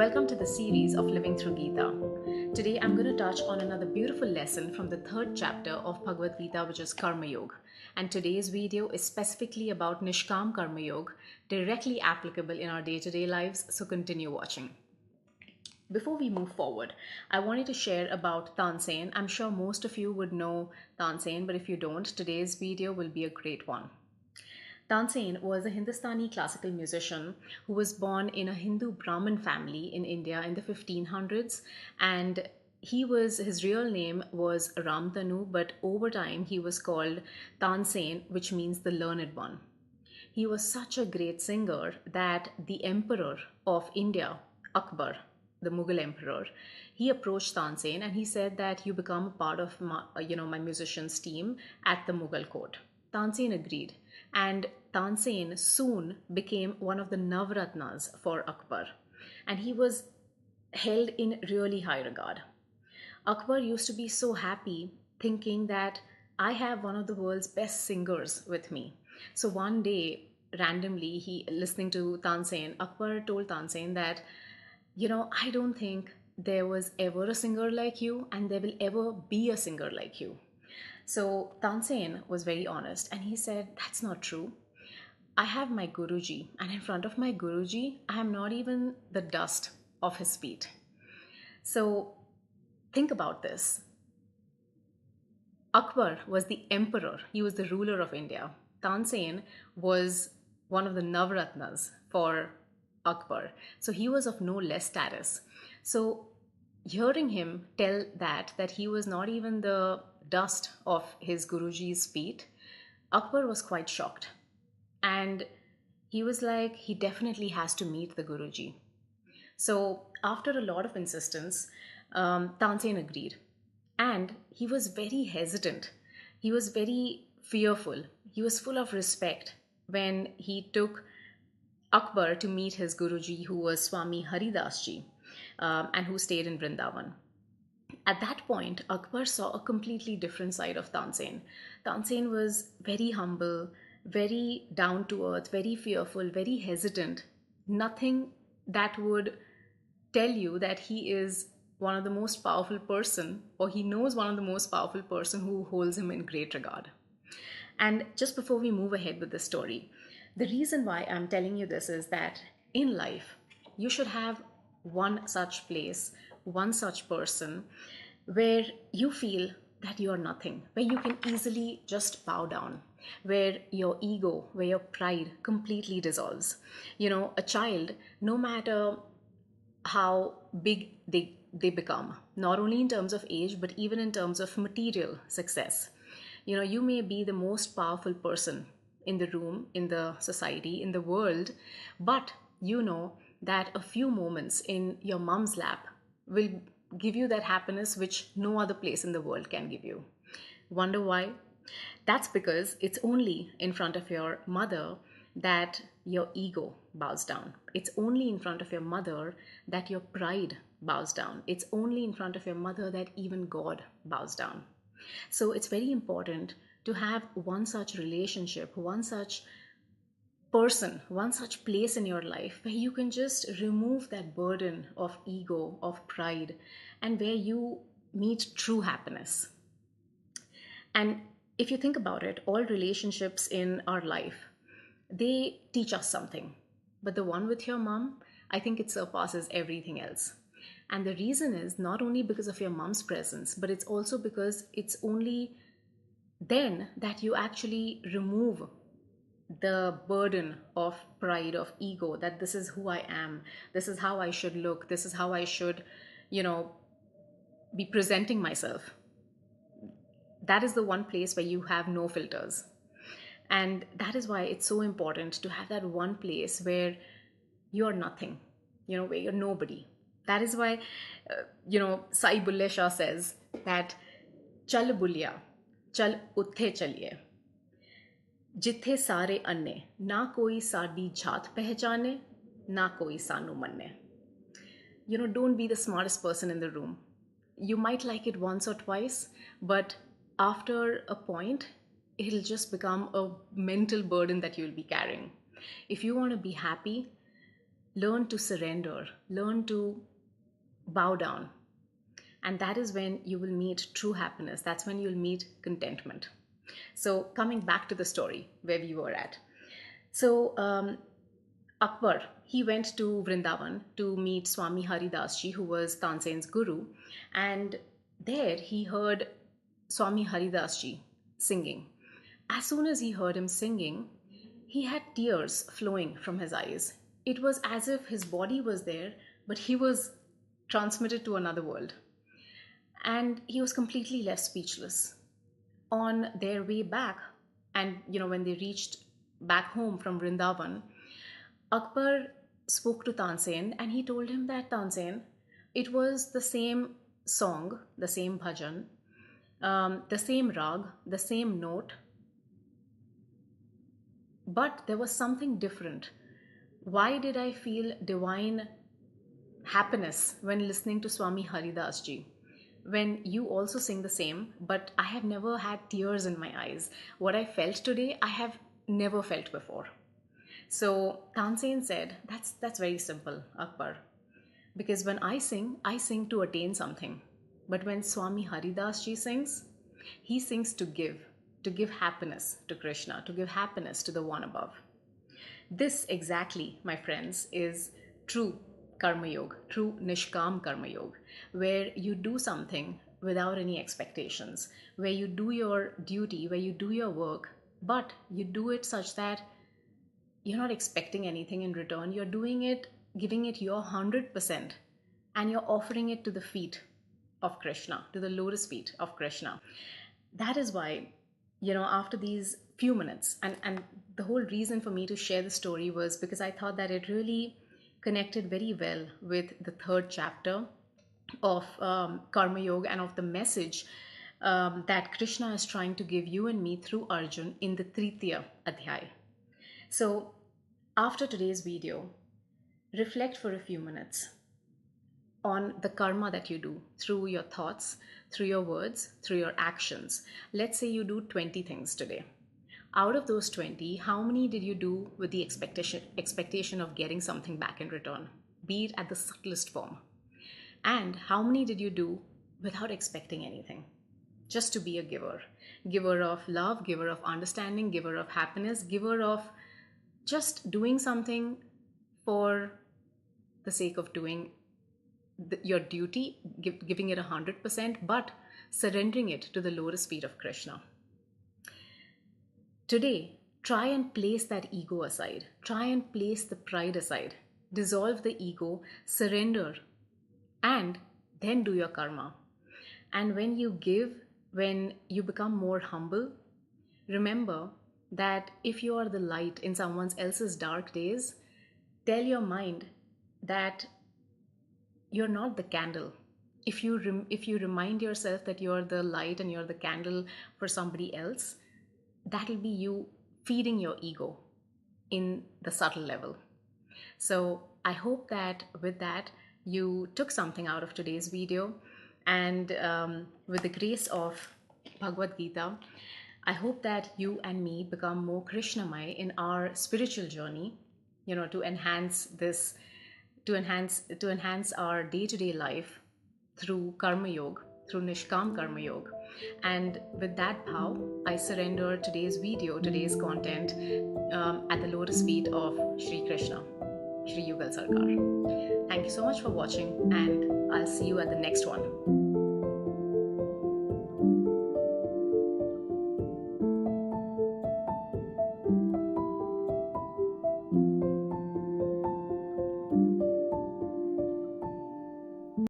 Welcome to the series of Living Through Gita. Today I'm going to touch on another beautiful lesson from the third chapter of Bhagavad Gita, which is Karma Yoga. And today's video is specifically about Nishkam Karma Yoga, directly applicable in our day-to-day lives, so continue watching. Before we move forward, I wanted to share about Tansen. I'm sure most of you would know Tansen, but if you don't, today's video will be a great one. Tansen was a Hindustani classical musician who was born in a Hindu Brahmin family in India in the 1500s, and his real name was Ramtanu, but over time he was called Tansen, which means the learned one. He was such a great singer that the Emperor of India, Akbar, the Mughal emperor, he approached Tansen and he said that you become a part of my musicians team at the Mughal court. Tansen agreed, and Tansen soon became one of the Navratnas for Akbar, and he was held in really high regard. Akbar used to be so happy thinking that I have one of the world's best singers with me. So one day, randomly, listening to Tansen, Akbar told Tansen that, I don't think there was ever a singer like you and there will ever be a singer like you. So Tansen was very honest and he said, that's not true. I have my Guruji, and in front of my Guruji, I am not even the dust of his feet. So think about this. Akbar was the emperor. He was the ruler of India. Tansen was one of the Navratnas for Akbar. So he was of no less status. So hearing him tell that he was not even the dust of his Guruji's feet, Akbar was quite shocked. And he was like, he definitely has to meet the Guruji. So after a lot of insistence, Tansen agreed. And he was very hesitant. He was very fearful. He was full of respect when he took Akbar to meet his Guruji, who was Swami Haridas Ji, and who stayed in Vrindavan. At that point, Akbar saw a completely different side of Tansen. Tansen was very humble, very down to earth, very fearful, very hesitant. Nothing that would tell you that he is one of the most powerful person, or he knows one of the most powerful person who holds him in great regard. And just before we move ahead with the story, the reason why I'm telling you this is that in life, you should have one such place, one such person where you feel that you are nothing, where you can easily just bow down, where your ego, where your pride completely dissolves. A child, no matter how big they become, not only in terms of age, but even in terms of material success. You may be the most powerful person in the room, in the society, in the world, but you know that a few moments in your mom's lap will give you that happiness which no other place in the world can give you. Wonder why? That's because it's only in front of your mother that your ego bows down. It's only in front of your mother that your pride bows down. It's only in front of your mother that even God bows down. So it's very important to have one such relationship, one such person, one such place in your life where you can just remove that burden of ego, of pride, and where you meet true happiness. And if you think about it, all relationships in our life, they teach us something. But the one with your mom, I think it surpasses everything else. And the reason is not only because of your mom's presence, but it's also because it's only then that you actually remove the burden of pride, of ego, that this is who I am, this is how I should look, this is how I should, be presenting myself. That is the one place where you have no filters. And that is why it's so important to have that one place where you're nothing, where you're nobody. That is why, Sai Bulle Shah says that, Chal bulya, chal utthe chaliye. Jithe sare anne, na koi saadi jhaat pehchane, na koi sanu manne. Don't be the smartest person in the room. You might like it once or twice, but after a point, it'll just become a mental burden that you'll be carrying. If you want to be happy, learn to surrender, learn to bow down. And that is when you will meet true happiness. That's when you'll meet contentment. So coming back to the story where we were at. So Akbar, he went to Vrindavan to meet Swami Haridas Ji, who was Tansen's guru. And there he heard Swami Haridas Ji singing. As soon as he heard him singing, he had tears flowing from his eyes. It was as if his body was there, but he was transmitted to another world. And he was completely left speechless. On their way back, and when they reached back home from Vrindavan, Akbar spoke to Tansen and he told him that, Tansen, it was the same song, the same bhajan, the same rag, the same note, but there was something different. Why did I feel divine happiness when listening to Swami Haridas Ji? When you also sing the same, but I have never had tears in my eyes. What I felt today, I have never felt before. So Tansen said, that's very simple, Akbar. Because when I sing to attain something. But when Swami Haridas Ji sings, he sings to give happiness to Krishna, to give happiness to the one above. This exactly, my friends, is true Karma Yoga, true Nishkam Karma Yoga, where you do something without any expectations, where you do your duty, where you do your work, but you do it such that you're not expecting anything in return. You're doing it, giving it your 100%, and you're offering it to the feet of Krishna, to the lotus feet of Krishna. That is why, after these few minutes, and the whole reason for me to share the story was because I thought that it really connected very well with the third chapter of Karma Yoga and of the message that Krishna is trying to give you and me through Arjun in the Tritiya Adhyay. So after today's video, reflect for a few minutes on the karma that you do through your thoughts, through your words, through your actions. Let's say you do 20 things today. Out of those 20, how many did you do with the expectation of getting something back in return, be it at the subtlest form? And how many did you do without expecting anything? Just to be a giver. Giver of love, giver of understanding, giver of happiness, giver of just doing something for the sake of doing your duty, giving it 100%, but surrendering it to the lotus feet of Krishna. Today, try and place that ego aside. Try and place the pride aside. Dissolve the ego, surrender, and then do your karma. And when you give, when you become more humble, remember that if you are the light in someone else's dark days, tell your mind that you're not the candle. If you remind yourself that you're the light and you're the candle for somebody else, that'll be you feeding your ego in the subtle level. So I hope that with that, you took something out of today's video. And with the grace of Bhagavad Gita, I hope that you and me become more Krishnamay in our spiritual journey, to enhance our day-to-day life through Karma Yoga, through Nishkam Karma Yoga. And with that bhav, I surrender today's video, today's content at the lotus feet of Shri Krishna, Shri Yugal Sarkar. Thank you so much for watching, and I'll see you at the next one.